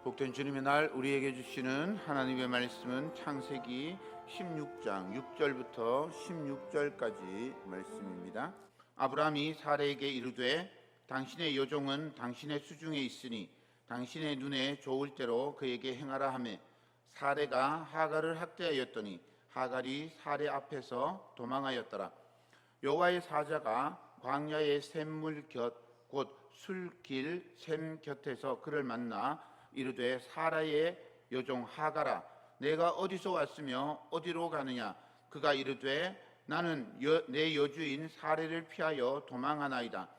복된 주님의 날 우리에게 주시는 하나님의 말씀은 창세기 16장 6절부터 16절까지 말씀입니다. 아브라함이 사라에게 이르되 당신의 여종은 당신의 수중에 있으니 당신의 눈에 좋을 대로 그에게 행하라 하매 사라가 하갈을 학대하였더니 하갈이 사라 앞에서 도망하였더라. 여호와의 사자가 광야의 샘물 곁 곧 술길 샘 곁에서 그를 만나 이르되 사라의 여종 하갈아 내가 어디서 왔으며 어디로 가느냐. 그가 이르되 나는 내 여주인 사라를 피하여 도망하나이다.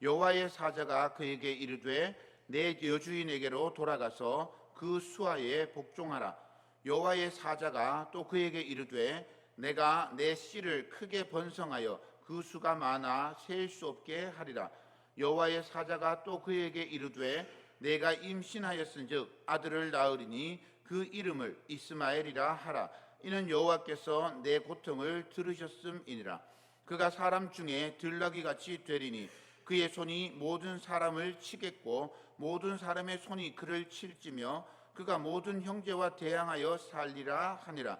여호와의 사자가 그에게 이르되 내 여주인에게로 돌아가서 그 수하에 복종하라. 여호와의 사자가 또 그에게 이르되 내가 내 씨를 크게 번성하여 그 수가 많아 셀 수 없게 하리라. 여호와의 사자가 또 그에게 이르되 내가 임신하였은즉 아들을 낳으리니 그 이름을 이스마엘이라 하라. 이는 여호와께서 내 고통을 들으셨음이니라. 그가 사람 중에 들나귀같이 되리니 그의 손이 모든 사람을 치겠고 모든 사람의 손이 그를 칠지며 그가 모든 형제와 대항하여 살리라 하니라.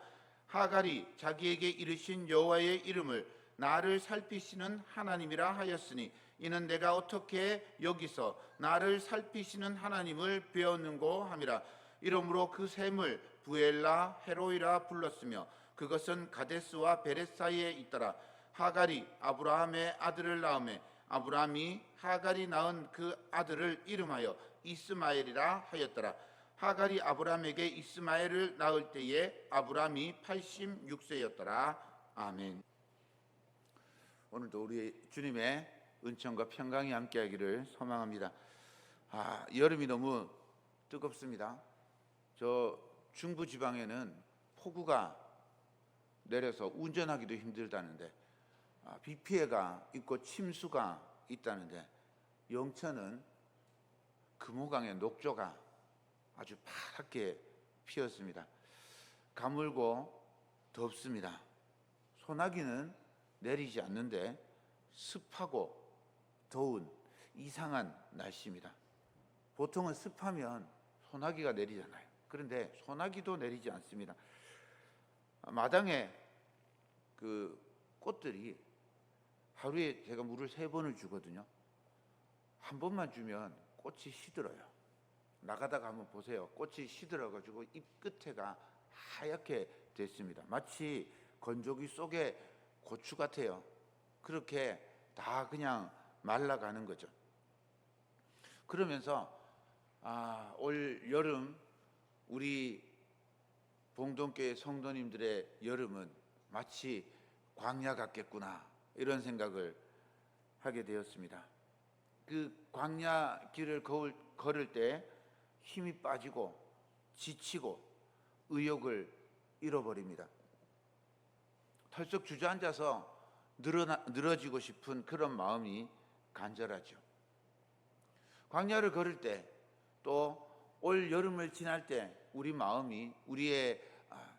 하갈이 자기에게 이르신 여호와의 이름을 나를 살피시는 하나님이라 하였으니 이는 내가 어떻게 여기서 나를 살피시는 하나님을 배웠는고 함이라. 이러므로 그 샘을 부엘라 헤로이라 불렀으며 그것은 가데스와 베렛 사이에 있더라. 하갈이 아브라함의 아들을 낳음에 아브라함이 하갈이 낳은 그 아들을 이름하여 이스마엘이라 하였더라. 하갈이 아브라함에게 이스마엘을 낳을 때에 아브라함이 86세였더라. 아멘. 오늘도 우리 주님의 은총과 평강이 함께하기를 소망합니다. 여름이 너무 뜨겁습니다. 저 중부 지방에는 폭우가 내려서 운전하기도 힘들다는데 비 피해가 있고 침수가 있다는데 영천은 금호강의 녹조가 아주 파랗게 피었습니다. 가물고 덥습니다. 소나기는 내리지 않는데 습하고 더운 이상한 날씨입니다. 보통은 습하면 소나기가 내리잖아요. 그런데 소나기도 내리지 않습니다. 마당에 그 꽃들이 하루에 제가 물을 3번을 주거든요. 한 번만 주면 꽃이 시들어요. 나가다가 한번 보세요. 꽃이 시들어가지고 잎 끝에가 하얗게 됐습니다. 마치 건조기 속에 고추 같아요. 그렇게 다 그냥 말라가는 거죠. 그러면서 올 여름 우리 봉동교회 성도님들의 여름은 마치 광야 같겠구나 이런 생각을 하게 되었습니다. 그 광야 길을 걸을 때 힘이 빠지고 지치고 의욕을 잃어버립니다. 털썩 주저앉아서 늘어지고 싶은 그런 마음이 간절하죠. 광야를 걸을 때 또 올 여름을 지날 때 우리 마음이 우리의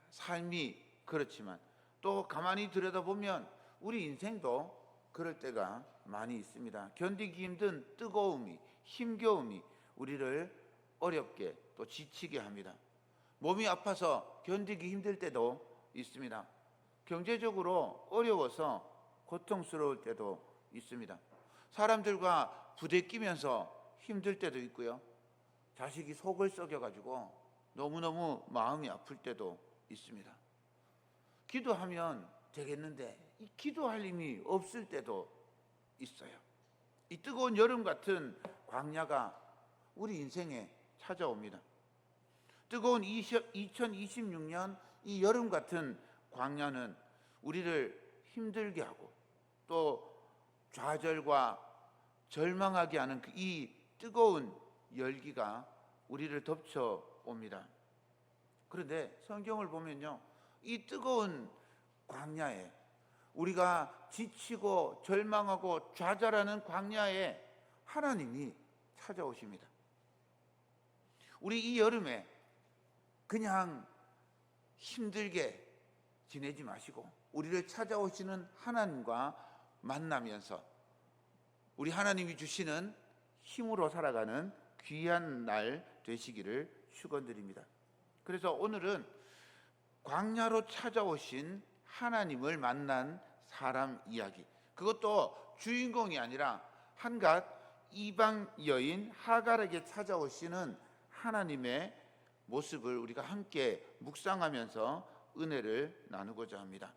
삶이 그렇지만 또 가만히 들여다보면 우리 인생도 그럴 때가 많이 있습니다. 견디기 힘든 뜨거움이 힘겨움이 우리를 어렵게 또 지치게 합니다. 몸이 아파서 견디기 힘들 때도 있습니다. 경제적으로 어려워서 고통스러울 때도 있습니다. 사람들과 부대끼면서 힘들 때도 있고요. 자식이 속을 썩여가지고 너무너무 마음이 아플 때도 있습니다. 기도하면 되겠는데 이 기도할 힘이 없을 때도 있어요. 이 뜨거운 여름 같은 광야가 우리 인생에 찾아옵니다. 뜨거운 2026년 이 여름 같은 광야는 우리를 힘들게 하고 또 좌절과 절망하게 하는 이 뜨거운 열기가 우리를 덮쳐옵니다. 그런데 성경을 보면요, 이 뜨거운 광야에 우리가 지치고 절망하고 좌절하는 광야에 하나님이 찾아오십니다. 우리 이 여름에 그냥 힘들게 지내지 마시고 우리를 찾아오시는 하나님과 만나면서 우리 하나님이 주시는 힘으로 살아가는 귀한 날 되시기를 축원드립니다. 그래서 오늘은 광야로 찾아오신 하나님을 만난 사람 이야기, 그것도 주인공이 아니라 한갓 이방 여인 하갈에게 찾아오시는 하나님의 모습을 우리가 함께 묵상하면서 은혜를 나누고자 합니다.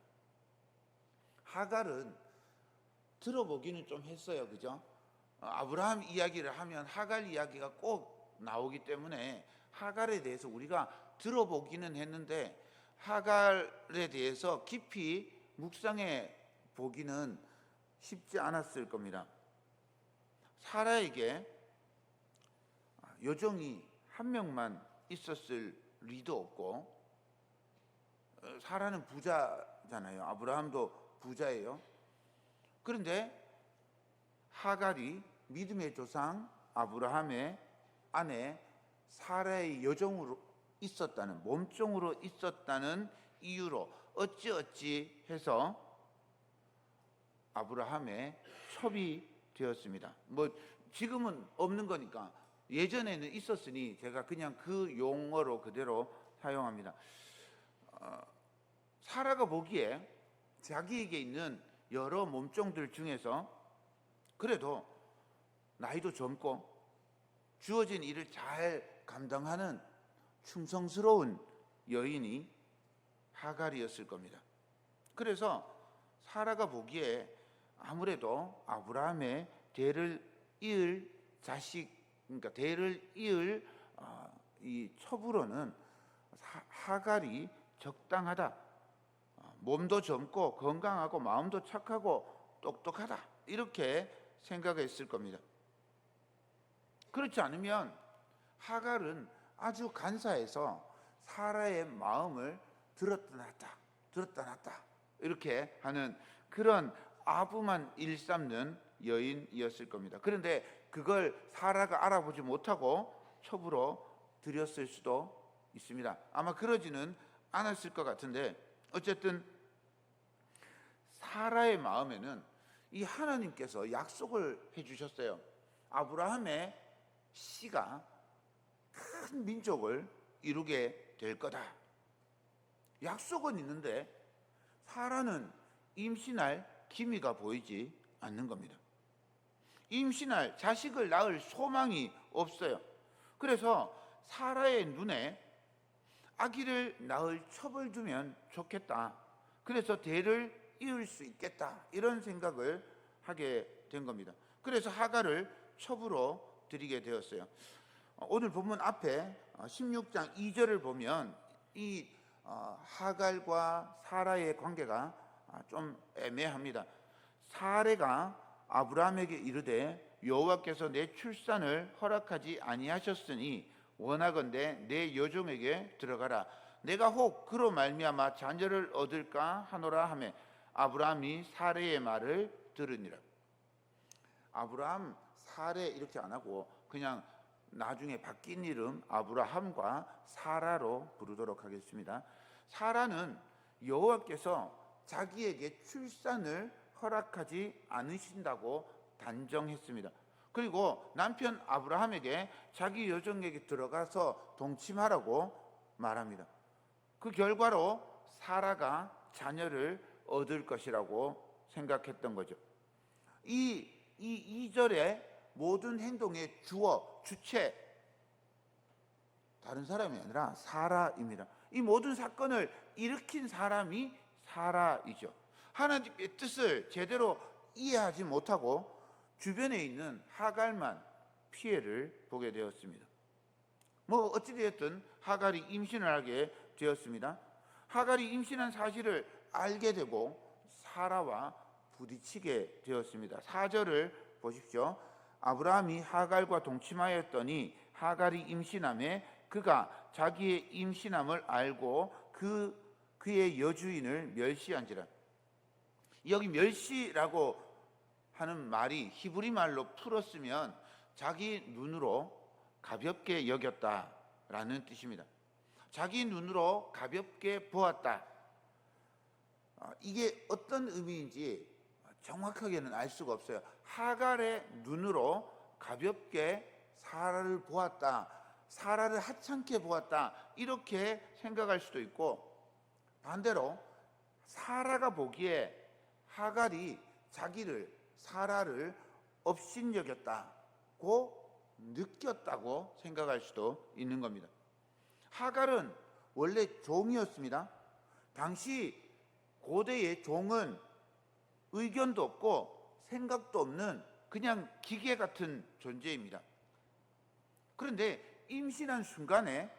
하갈은 들어보기는 좀 했어요, 그죠? 아브라함 이야기를 하면 하갈 이야기가 꼭 나오기 때문에 하갈에 대해서 우리가 들어보기는 했는데 하갈에 대해서 깊이 묵상해 보기는 쉽지 않았을 겁니다. 사라에게 여종이 한 명만 있었을 리도 없고, 사라는 부자잖아요. 아브라함도 부자예요. 그런데 하갈이 믿음의 조상 아브라함의 아내 사라의 여종으로 있었다는, 몸종으로 있었다는 이유로 어찌어찌 해서 아브라함의 첩이 되었습니다. 지금은 없는 거니까 예전에는 있었으니 제가 그냥 그 용어로 그대로 사용합니다. 사라가 보기에 자기에게 있는 여러 몸종들 중에서 그래도 나이도 젊고 주어진 일을 잘 감당하는 충성스러운 여인이 하갈이었을 겁니다. 그래서 사라가 보기에 아무래도 아브라함의 대를 이을 자식, 그러니까 대를 이을 이 첩으로는 하갈이 적당하다. 몸도 젊고 건강하고 마음도 착하고 똑똑하다, 이렇게 생각했을 겁니다. 그렇지 않으면 하갈은 아주 간사해서 사라의 마음을 들었다 놨다 이렇게 하는 그런 아부만 일삼는 여인이었을 겁니다. 그런데 그걸 사라가 알아보지 못하고 첩으로 들였을 수도 있습니다. 아마 그러지는 않았을 것 같은데, 어쨌든 사라의 마음에는 이 하나님께서 약속을 해주셨어요. 아브라함의 씨가 큰 민족을 이루게 될 거다. 약속은 있는데 사라는 임신할 기미가 보이지 않는 겁니다. 임신할 자식을 낳을 소망이 없어요. 그래서 사라의 눈에 아기를 낳을 첩을 두면 좋겠다. 그래서 대를 이을 수 있겠다, 이런 생각을 하게 된 겁니다. 그래서 하갈을 첩으로 드리게 되었어요. 오늘 본문 앞에 16장 2절을 보면 이 하갈과 사라의 관계가 좀 애매합니다. 사레가 아브라함에게 이르되 여호와께서 내 출산을 허락하지 아니하셨으니 원하건대 내 여종에게 들어가라. 내가 혹 그로 말미암아 자녀를 얻을까 하노라 하며 아브라함이 사레의 말을 들으니라. 아브라함, 사레 이렇게 안 하고 그냥 나중에 바뀐 이름 아브라함과 사라로 부르도록 하겠습니다. 사라는 여호와께서 자기에게 출산을 허락하지 않으신다고 단정했습니다. 그리고 남편 아브라함에게 자기 여종에게 들어가서 동침하라고 말합니다. 그 결과로 사라가 자녀를 얻을 것이라고 생각했던 거죠. 이 2절의 모든 행동의 주어, 주체, 다른 사람이 아니라 사라입니다. 이 모든 사건을 일으킨 사람이 사라이죠. 하나님의 뜻을 제대로 이해하지 못하고 주변에 있는 하갈만 피해를 보게 되었습니다. 어찌되었든 하갈이 임신을 하게 되었습니다. 하갈이 임신한 사실을 알게 되고 사라와 부딪히게 되었습니다. 4절을 보십시오. 아브라함이 하갈과 동침하였더니 하갈이 임신함에 그가 자기의 임신함을 알고 그의 여주인을 멸시한지라. 여기 멸시라고 하는 말이 히브리 말로 풀었으면 자기 눈으로 가볍게 여겼다라는 뜻입니다. 자기 눈으로 가볍게 보았다. 이게 어떤 의미인지 정확하게는 알 수가 없어요. 하갈의 눈으로 가볍게 사라를 보았다. 사라를 하찮게 보았다, 이렇게 생각할 수도 있고, 반대로 사라가 보기에 하갈이 사라를 업신여겼다고 느꼈다고 생각할 수도 있는 겁니다. 하갈은 원래 종이었습니다. 당시 고대의 종은 의견도 없고 생각도 없는 그냥 기계 같은 존재입니다. 그런데 임신한 순간에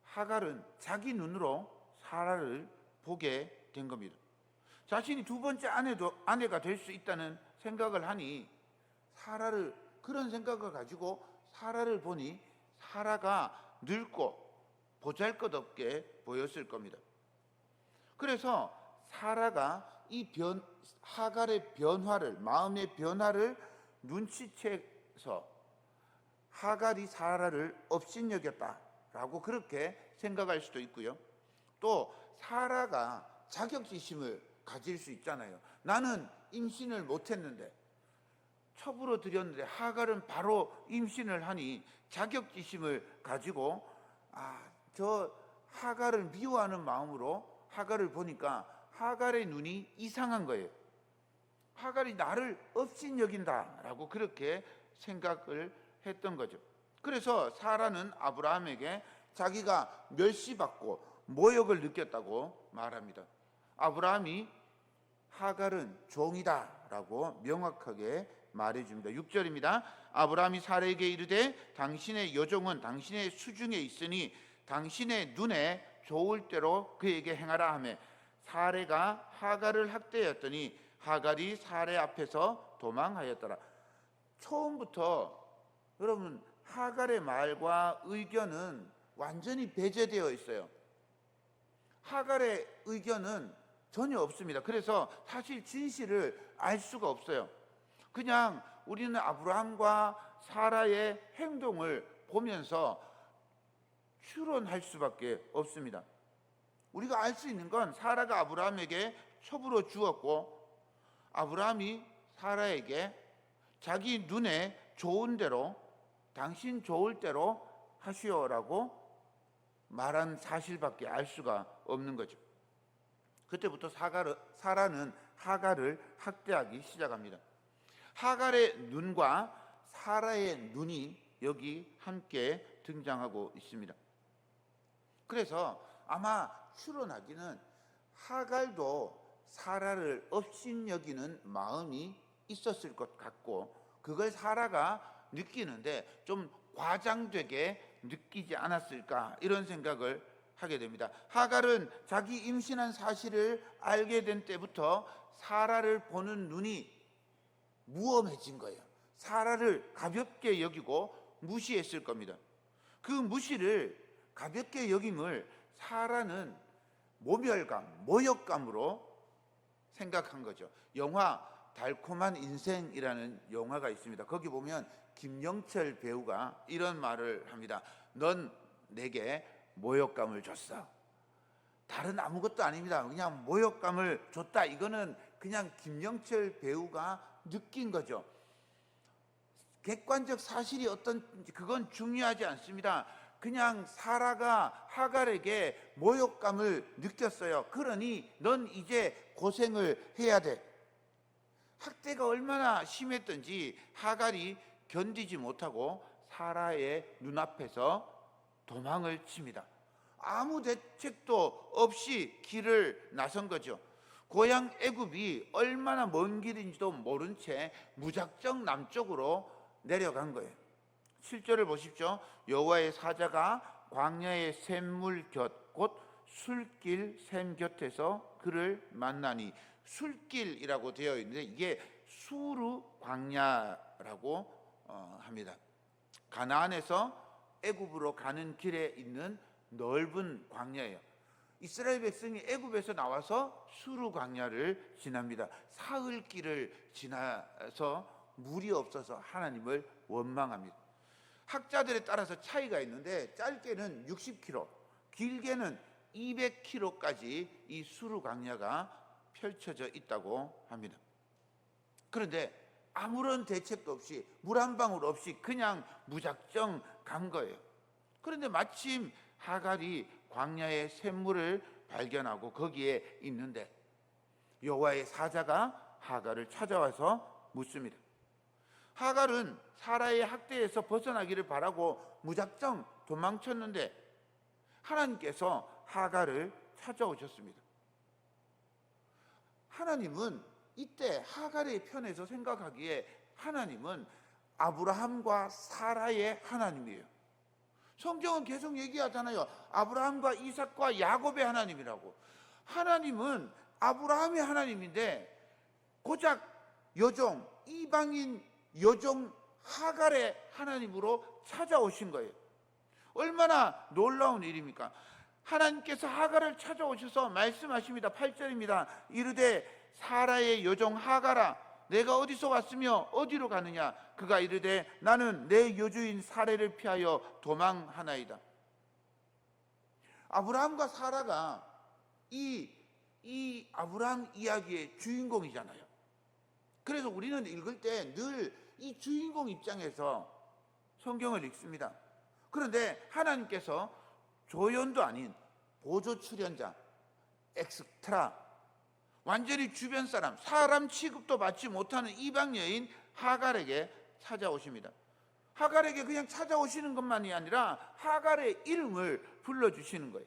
하갈은 자기 눈으로 사라를 보게 된 겁니다. 자신이 두 번째 아내가 될 수 있다는 생각을 하니 그런 생각을 가지고 사라를 보니 사라가 늙고 보잘것없게 보였을 겁니다. 그래서 사라가 하갈의 마음의 변화를 눈치채서 하갈이 사라를 업신여겼다라고 그렇게 생각할 수도 있고요. 또 사라가 자격지심을 가질 수 있잖아요. 나는 임신을 못했는데, 첩으로 들였는데 하갈은 바로 임신을 하니 자격지심을 가지고 저 하갈을 미워하는 마음으로 하갈을 보니까 하갈의 눈이 이상한 거예요. 하갈이 나를 업신여긴다라고 그렇게 생각을 했던 거죠. 그래서 사라는 아브라함에게 자기가 멸시받고 모욕을 느꼈다고 말합니다. 아브라함이 하갈은 종이다라고 명확하게 말해줍니다. 6절입니다. 아브라함이 사라에게 이르되 당신의 여종은 당신의 수중에 있으니 당신의 눈에 좋을 대로 그에게 행하라 하며 사라가 하갈을 학대하였더니 하갈이 사라 앞에서 도망하였더라. 처음부터 여러분, 하갈의 말과 의견은 완전히 배제되어 있어요. 하갈의 의견은 전혀 없습니다. 그래서 사실 진실을 알 수가 없어요. 그냥 우리는 아브라함과 사라의 행동을 보면서 추론할 수밖에 없습니다. 우리가 알 수 있는 건 사라가 아브라함에게 첩으로 주었고, 아브라함이 사라에게 자기 눈에 좋은 대로, 당신 좋을 대로 하시오라고 말한 사실밖에 알 수가 없는 거죠. 그때부터 사라는 하갈을 학대하기 시작합니다. 하갈의 눈과 사라의 눈이 여기 함께 등장하고 있습니다. 그래서 아마 추론하기는 하갈도 사라를 업신여기는 마음이 있었을 것 같고, 그걸 사라가 느끼는데 좀 과장되게 느끼지 않았을까, 이런 생각을 하게 됩니다. 하갈은 자기 임신한 사실을 알게 된 때부터 사라를 보는 눈이 무엄해진 거예요. 사라를 가볍게 여기고 무시했을 겁니다. 그 무시를, 가볍게 여김을 사라는 모욕감으로 생각한 거죠. 영화 달콤한 인생이라는 영화가 있습니다. 거기 보면 김영철 배우가 이런 말을 합니다. 넌 내게 모욕감을 줬어. 다른 아무것도 아닙니다. 그냥 모욕감을 줬다. 이거는 그냥 김영철 배우가 느낀 거죠. 객관적 사실이 어떤지 그건 중요하지 않습니다. 그냥 사라가 하갈에게 모욕감을 느꼈어요. 그러니 넌 이제 고생을 해야 돼. 학대가 얼마나 심했던지 하갈이 견디지 못하고 사라의 눈앞에서 도망을 칩니다. 아무 대책도 없이 길을 나선 거죠. 고향 애굽이 얼마나 먼 길인지도 모른 채 무작정 남쪽으로 내려간 거예요. 7절을 보십시오. 여호와의 사자가 광야의 샘물 곁 곧 술길 샘 곁에서 그를 만나니, 술길이라고 되어 있는데 이게 수르 광야라고 합니다. 가나안에서 애굽으로 가는 길에 있는 넓은 광야예요. 이스라엘 백성이 애굽에서 나와서 수르 광야를 지납니다. 사흘길을 지나서 물이 없어서 하나님을 원망합니다. 학자들에 따라서 차이가 있는데 짧게는 60km, 길게는 200km까지 이 수르 광야가 펼쳐져 있다고 합니다. 그런데 아무런 대책도 없이 물 한 방울 없이 그냥 무작정 간 거예요. 그런데 마침 하갈이 광야의 샘물을 발견하고 거기에 있는데 여호와의 사자가 하갈을 찾아와서 묻습니다. 하갈은 사라의 학대에서 벗어나기를 바라고 무작정 도망쳤는데 하나님께서 하갈을 찾아오셨습니다. 하나님은 이때 하갈의 편에서 생각하기에 하나님은 아브라함과 사라의 하나님이에요. 성경은 계속 얘기하잖아요. 아브라함과 이삭과 야곱의 하나님이라고. 하나님은 아브라함의 하나님인데 고작 여종, 이방인 여종 하갈의 하나님으로 찾아오신 거예요. 얼마나 놀라운 일입니까? 하나님께서 하갈을 찾아오셔서 말씀하십니다. 8절입니다. 이르되 사라의 여종 하갈아, 내가 어디서 왔으며 어디로 가느냐? 그가 이르되 나는 내 여주인 사라를 피하여 도망하나이다. 아브라함과 사라가 이 아브라함 이야기의 주인공이잖아요. 그래서 우리는 읽을 때 늘 이 주인공 입장에서 성경을 읽습니다. 그런데 하나님께서 조연도 아닌 보조 출연자, 엑스트라, 완전히 주변 사람 취급도 받지 못하는 이방 여인 하갈에게 찾아오십니다. 하갈에게 그냥 찾아오시는 것만이 아니라 하갈의 이름을 불러주시는 거예요.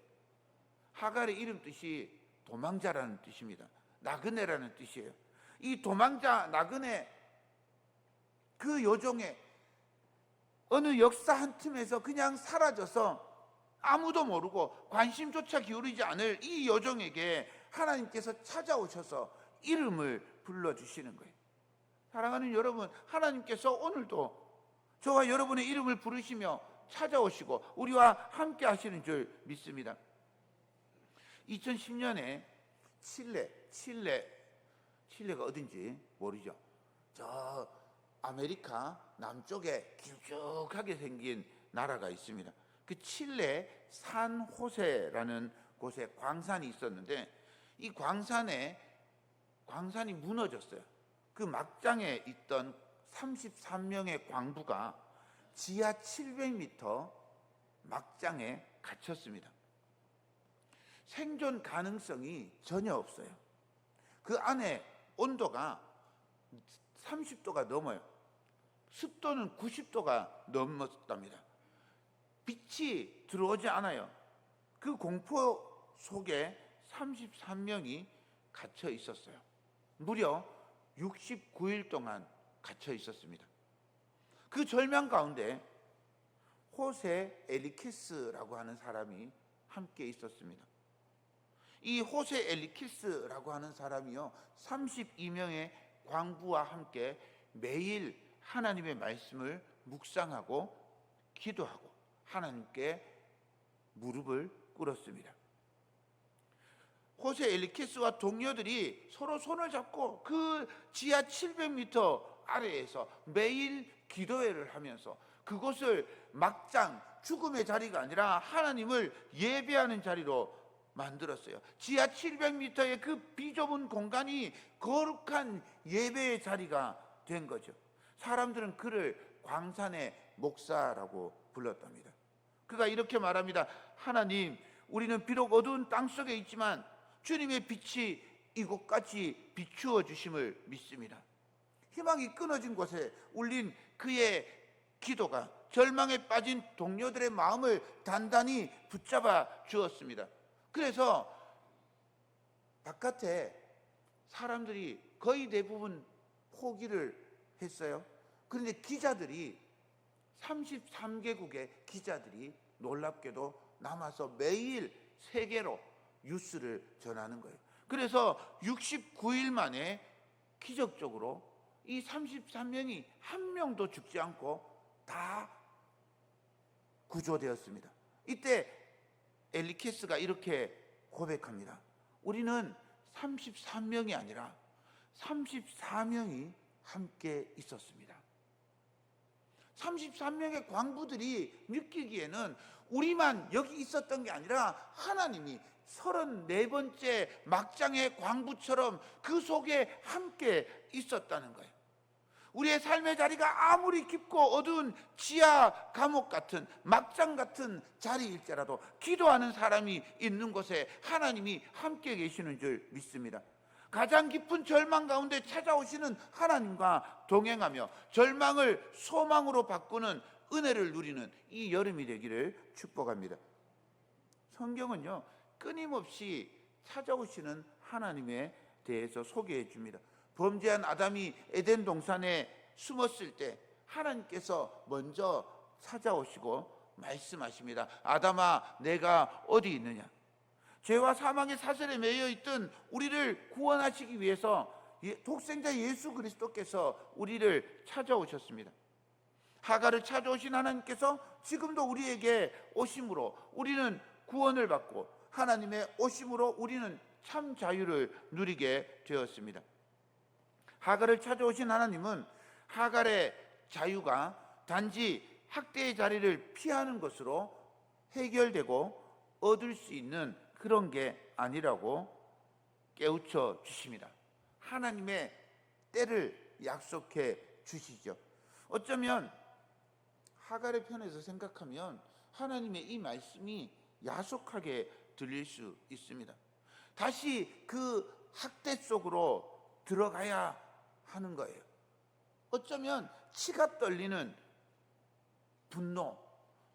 하갈의 이름 뜻이 도망자라는 뜻입니다. 나그네라는 뜻이에요. 이 도망자 나그네, 그 여종의 어느 역사 한 틈에서 그냥 사라져서 아무도 모르고 관심조차 기울이지 않을 이 여종에게 하나님께서 찾아오셔서 이름을 불러주시는 거예요. 사랑하는 여러분, 하나님께서 오늘도 저와 여러분의 이름을 부르시며 찾아오시고 우리와 함께 하시는 줄 믿습니다. 2010년에 칠레가 어딘지 모르죠. 저 아메리카 남쪽에 길쭉하게 생긴 나라가 있습니다. 그 칠레 산호세라는 곳에 광산이 있었는데 이 광산이 무너졌어요. 그 막장에 있던 33명의 광부가 지하 700m 막장에 갇혔습니다. 생존 가능성이 전혀 없어요. 그 안에 온도가 30도가 넘어요. 습도는 90도가 넘었답니다. 빛이 들어오지 않아요. 그 공포 속에 33명이 갇혀 있었어요. 무려 69일 동안 갇혀 있었습니다. 그 절망 가운데 호세 엘리키스라고 하는 사람이 함께 있었습니다. 이 호세 엘리키스라고 하는 사람이요, 32명의 광부와 함께 매일 하나님의 말씀을 묵상하고 기도하고 하나님께 무릎을 꿇었습니다. 호세 엘리키스와 동료들이 서로 손을 잡고 그 지하 700m 아래에서 매일 기도회를 하면서 그곳을 막장, 죽음의 자리가 아니라 하나님을 예배하는 자리로 만들었어요. 지하 700m의 그 비좁은 공간이 거룩한 예배의 자리가 된 거죠. 사람들은 그를 광산의 목사라고 불렀답니다. 그가 이렇게 말합니다. 하나님, 우리는 비록 어두운 땅 속에 있지만 주님의 빛이 이곳까지 비추어 주심을 믿습니다. 희망이 끊어진 곳에 울린 그의 기도가 절망에 빠진 동료들의 마음을 단단히 붙잡아 주었습니다. 그래서 바깥에 사람들이 거의 대부분 포기를 했어요. 그런데 기자들이 33개국의 기자들이 놀랍게도 남아서 매일 세계로 뉴스를 전하는 거예요. 그래서 69일 만에 기적적으로 이 33명이 한 명도 죽지 않고 다 구조되었습니다. 이때 엘리키스가 이렇게 고백합니다. 우리는 33명이 아니라 34명이 함께 있었습니다. 33명의 광부들이 느끼기에는 우리만 여기 있었던 게 아니라 하나님이 34번째 막장의 광부처럼 그 속에 함께 있었다는 거예요. 우리의 삶의 자리가 아무리 깊고 어두운 지하 감옥 같은 막장 같은 자리일지라도 기도하는 사람이 있는 곳에 하나님이 함께 계시는 줄 믿습니다. 가장 깊은 절망 가운데 찾아오시는 하나님과 동행하며 절망을 소망으로 바꾸는 은혜를 누리는 이 여름이 되기를 축복합니다. 성경은요, 끊임없이 찾아오시는 하나님에 대해서 소개해 줍니다. 범죄한 아담이 에덴 동산에 숨었을 때 하나님께서 먼저 찾아오시고 말씀하십니다. 아담아, 내가 어디 있느냐? 죄와 사망의 사슬에 매여 있던 우리를 구원하시기 위해서 독생자 예수 그리스도께서 우리를 찾아오셨습니다. 하갈을 찾아오신 하나님께서 지금도 우리에게 오심으로 우리는 구원을 받고 하나님의 오심으로 우리는 참 자유를 누리게 되었습니다. 하갈을 찾아오신 하나님은 하갈의 자유가 단지 학대의 자리를 피하는 것으로 해결되고 얻을 수 있는 그런 게 아니라고 깨우쳐 주십니다. 하나님의 때를 약속해 주시죠. 어쩌면 하갈의 편에서 생각하면 하나님의 이 말씀이 야속하게 들릴 수 있습니다. 다시 그 학대 속으로 들어가야 하는 거예요. 어쩌면 치가 떨리는 분노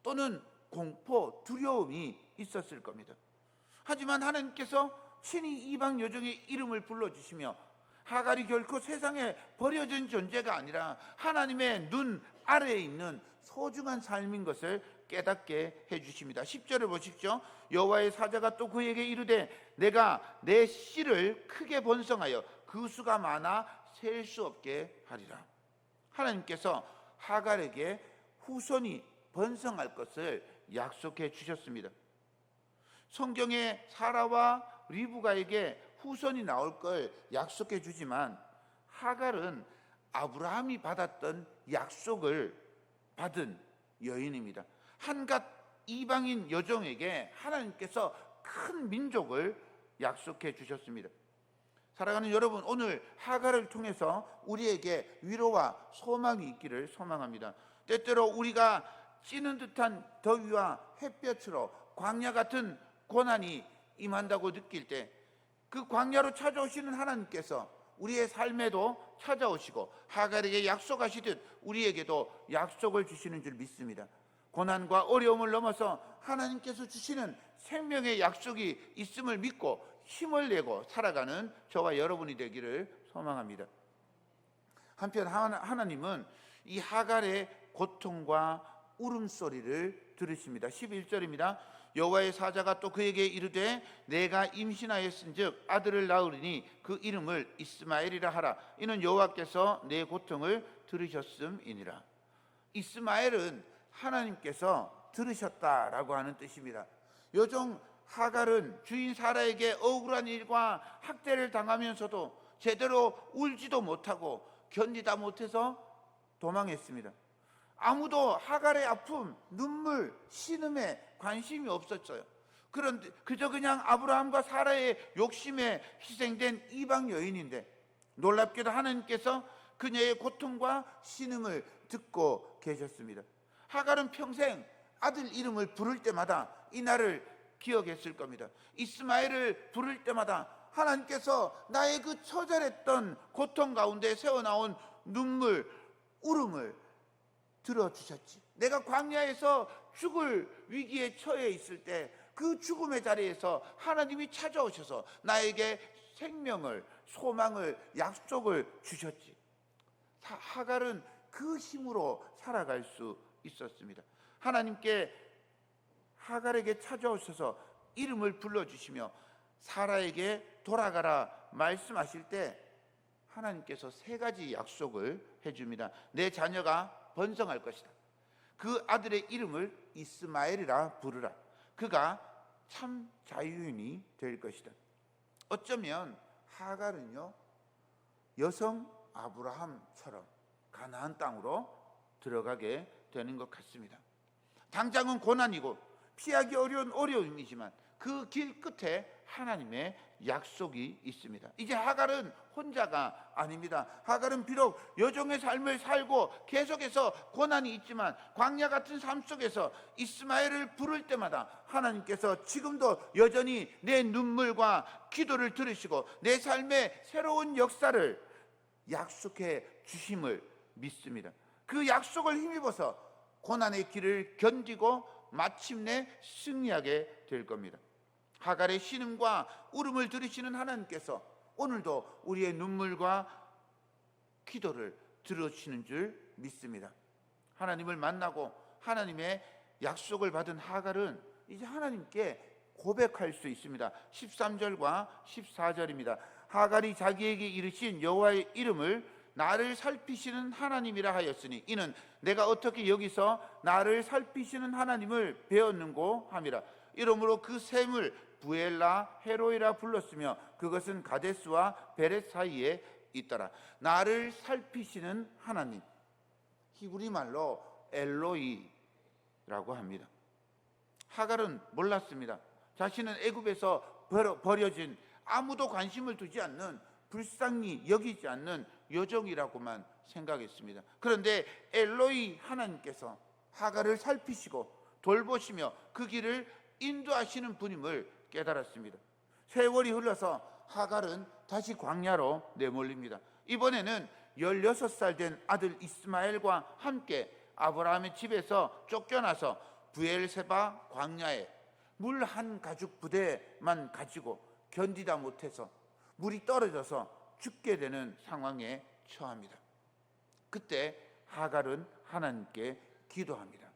또는 공포, 두려움이 있었을 겁니다. 하지만 하나님께서 친히 이방 여종의 이름을 불러주시며 하갈이 결코 세상에 버려진 존재가 아니라 하나님의 눈 아래에 있는 소중한 삶인 것을 깨닫게 해주십니다. 10절을 보십시오. 여호와의 사자가 또 그에게 이르되 내가 내 씨를 크게 번성하여 그 수가 많아 셀 수 없게 하리라. 하나님께서 하갈에게 후손이 번성할 것을 약속해 주셨습니다. 성경에 사라와 리브가에게 후손이 나올 걸 약속해 주지만 하갈은 아브라함이 받았던 약속을 받은 여인입니다. 한갓 이방인 여종에게 하나님께서 큰 민족을 약속해 주셨습니다. 사랑하는 여러분, 오늘 하갈을 통해서 우리에게 위로와 소망이 있기를 소망합니다. 때때로 우리가 찌는 듯한 더위와 햇볕으로 광야 같은 고난이 임한다고 느낄 때 그 광야로 찾아오시는 하나님께서 우리의 삶에도 찾아오시고 하갈에게 약속하시듯 우리에게도 약속을 주시는 줄 믿습니다. 고난과 어려움을 넘어서 하나님께서 주시는 생명의 약속이 있음을 믿고 힘을 내고 살아가는 저와 여러분이 되기를 소망합니다. 한편 하나님은 이 하갈의 고통과 울음소리를 들으십니다. 11절입니다. 여호와의 사자가 또 그에게 이르되 내가 임신하였은즉 아들을 낳으리니 그 이름을 이스마엘이라 하라. 이는 여호와께서 내 고통을 들으셨음이니라. 이스마엘은 하나님께서 들으셨다라고 하는 뜻입니다. 여종 하갈은 주인 사라에게 억울한 일과 학대를 당하면서도 제대로 울지도 못하고 견디다 못해서 도망했습니다. 아무도 하갈의 아픔, 눈물, 신음에 관심이 없었어요. 그런데 그저 그냥 아브라함과 사라의 욕심에 희생된 이방 여인인데 놀랍게도 하나님께서 그녀의 고통과 신음을 듣고 계셨습니다. 하갈은 평생 아들 이름을 부를 때마다 이 날을 기억했을 겁니다. 이스마엘을 부를 때마다 하나님께서 나의 그 처절했던 고통 가운데 새어나온 눈물, 울음을 들어주셨지. 내가 광야에서 죽을 위기에 처해 있을 때 그 죽음의 자리에서 하나님이 찾아오셔서 나에게 생명을, 소망을, 약속을 주셨지. 하갈은 그 힘으로 살아갈 수 있었습니다. 하나님께 하갈에게 찾아오셔서 이름을 불러주시며 사라에게 돌아가라 말씀하실 때 하나님께서 세 가지 약속을 해줍니다. 내 자녀가 번성할 것이다. 그 아들의 이름을 이스마엘이라 부르라. 그가 참 자유인이 될 것이다. 어쩌면 하갈은요, 여성 아브라함처럼 가나안 땅으로 들어가게 되는 것 같습니다. 당장은 고난이고 피하기 어려운 어려움이지만 그 길 끝에 하나님의 약속이 있습니다. 이제 하갈은 혼자가 아닙니다. 하갈은 비록 여종의 삶을 살고 계속해서 고난이 있지만 광야 같은 삶 속에서 이스마엘을 부를 때마다 하나님께서 지금도 여전히 내 눈물과 기도를 들으시고 내 삶의 새로운 역사를 약속해 주심을 믿습니다. 그 약속을 힘입어서 고난의 길을 견디고 마침내 승리하게 될 겁니다. 하갈의 신음과 울음을 들으시는 하나님께서 오늘도 우리의 눈물과 기도를 들으시는 줄 믿습니다. 하나님을 만나고 하나님의 약속을 받은 하갈은 이제 하나님께 고백할 수 있습니다. 13절과 14절입니다. 하갈이 자기에게 이르신 여호와의 이름을 나를 살피시는 하나님이라 하였으니 이는 내가 어떻게 여기서 나를 살피시는 하나님을 배웠는고 함이라. 이러므로 그 샘을 부엘라 헤로이라 불렀으며 그것은 가데스와 베렛 사이에 있더라. 나를 살피시는 하나님, 히브리 말로 엘로이라고 합니다. 하갈은 몰랐습니다. 자신은 애굽에서 버려진 아무도 관심을 두지 않는 불쌍히 여기지 않는 여종이라고만 생각했습니다. 그런데 엘로이 하나님께서 하갈을 살피시고 돌보시며 그 길을 인도하시는 분임을 깨달았습니다. 세월이 흘러서 하갈은 다시 광야로 내몰립니다. 이번에는 16살 된 아들 이스마엘과 함께 아브라함의 집에서 쫓겨나서 부엘세바 광야에 물 한 가죽 부대만 가지고 견디다 못해서 물이 떨어져서 죽게 되는 상황에 처합니다. 그때 하갈은 하나님께 기도합니다.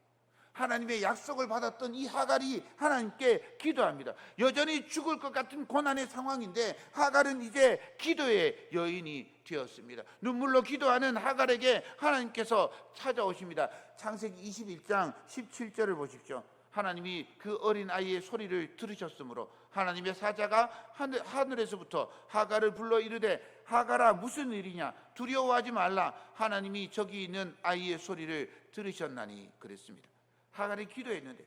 하나님의 약속을 받았던 이 하갈이 하나님께 기도합니다. 여전히 죽을 것 같은 고난의 상황인데 하갈은 이제 기도의 여인이 되었습니다. 눈물로 기도하는 하갈에게 하나님께서 찾아오십니다. 창세기 21장 17절을 보십시오. 하나님이 그 어린 아이의 소리를 들으셨으므로 하나님의 사자가 하늘에서부터 하갈을 불러 이르되 하갈아 무슨 일이냐 두려워하지 말라 하나님이 저기 있는 아이의 소리를 들으셨나니 그랬습니다. 하갈이 기도했는데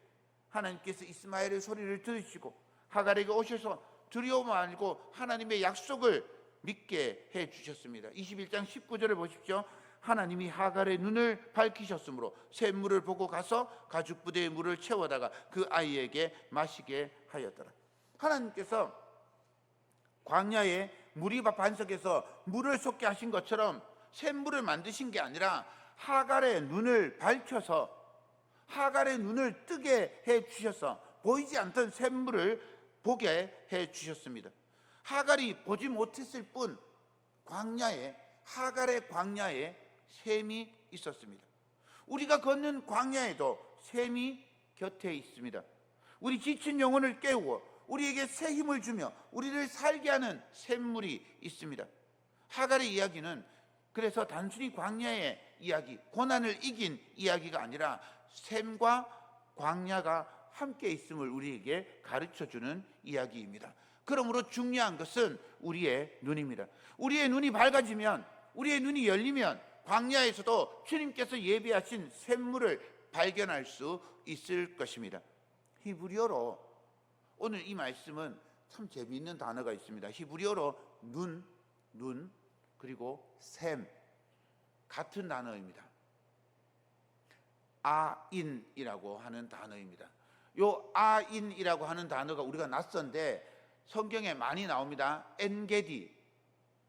하나님께서 이스마엘의 소리를 들으시고 하갈에게 오셔서 두려워 말고 하나님의 약속을 믿게 해주셨습니다. 21장 19절을 보십시오. 하나님이 하갈의 눈을 밝히셨으므로 샘물을 보고 가서 가죽 부대의 물을 채워다가 그 아이에게 마시게 하였더라. 하나님께서 광야에 무리바 반석에서 물을 솟게 하신 것처럼 샘물을 만드신 게 아니라 하갈의 눈을 밝혀서 하갈의 눈을 뜨게 해 주셔서 보이지 않던 샘물을 보게 해 주셨습니다. 하갈이 보지 못했을 뿐 하갈의 광야에 샘이 있었습니다. 우리가 걷는 광야에도 샘이 곁에 있습니다. 우리 지친 영혼을 깨우고 우리에게 새 힘을 주며 우리를 살게 하는 샘물이 있습니다. 하갈의 이야기는 그래서 단순히 광야의 이야기, 고난을 이긴 이야기가 아니라 샘과 광야가 함께 있음을 우리에게 가르쳐주는 이야기입니다. 그러므로 중요한 것은 우리의 눈입니다. 우리의 눈이 밝아지면, 우리의 눈이 열리면 광야에서도 주님께서 예비하신 샘물을 발견할 수 있을 것입니다. 히브리어로 오늘 이 말씀은 참 재미있는 단어가 있습니다. 히브리어로 눈 그리고 샘 같은 단어입니다. 아인이라고 하는 단어입니다. 요 아인이라고 하는 단어가 우리가 낯선데 성경에 많이 나옵니다. 엔게디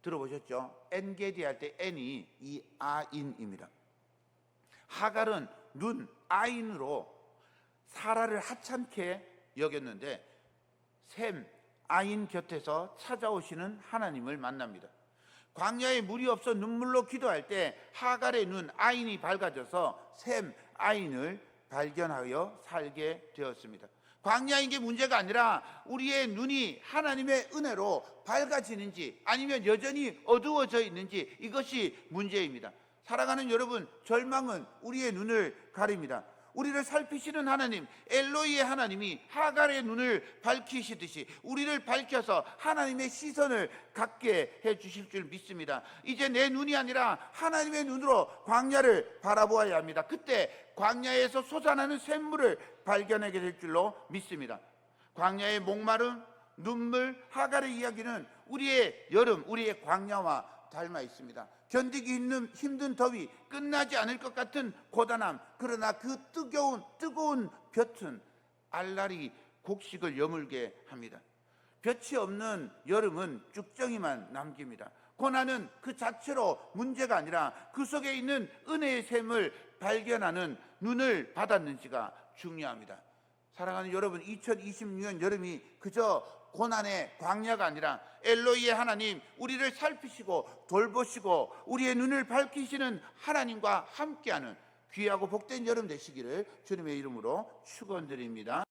들어보셨죠? 엔게디 할 때 N이 이 아인입니다. 하갈은 눈 아인으로 사라를 하찮게 여겼는데 샘 아인 곁에서 찾아오시는 하나님을 만납니다. 광야에 물이 없어 눈물로 기도할 때 하갈의 눈 아인이 밝아져서 샘 아인을 발견하여 살게 되었습니다. 광야인 게 문제가 아니라 우리의 눈이 하나님의 은혜로 밝아지는지 아니면 여전히 어두워져 있는지 이것이 문제입니다. 사랑하는 여러분, 절망은 우리의 눈을 가립니다. 우리를 살피시는 하나님, 엘로이의 하나님이 하갈의 눈을 밝히시듯이 우리를 밝혀서 하나님의 시선을 갖게 해주실 줄 믿습니다. 이제 내 눈이 아니라 하나님의 눈으로 광야를 바라보아야 합니다. 그때 광야에서 솟아나는 샘물을 발견하게 될 줄로 믿습니다. 광야의 목마름, 눈물, 하갈의 이야기는 우리의 여름, 우리의 광야와 닮아 있습니다. 견디기 힘든 더위, 끝나지 않을 것 같은 고단함, 그러나 그 뜨거운 볕은 알날이 곡식을 여물게 합니다. 볕이 없는 여름은 쭉정이만 남깁니다. 고난은 그 자체로 문제가 아니라 그 속에 있는 은혜의 샘을 발견하는 눈을 받았는지가 중요합니다. 사랑하는 여러분, 2026년 여름이 그저 고난의 광야가 아니라 엘로이의 하나님, 우리를 살피시고 돌보시고 우리의 눈을 밝히시는 하나님과 함께하는 귀하고 복된 여름 되시기를 주님의 이름으로 축원드립니다.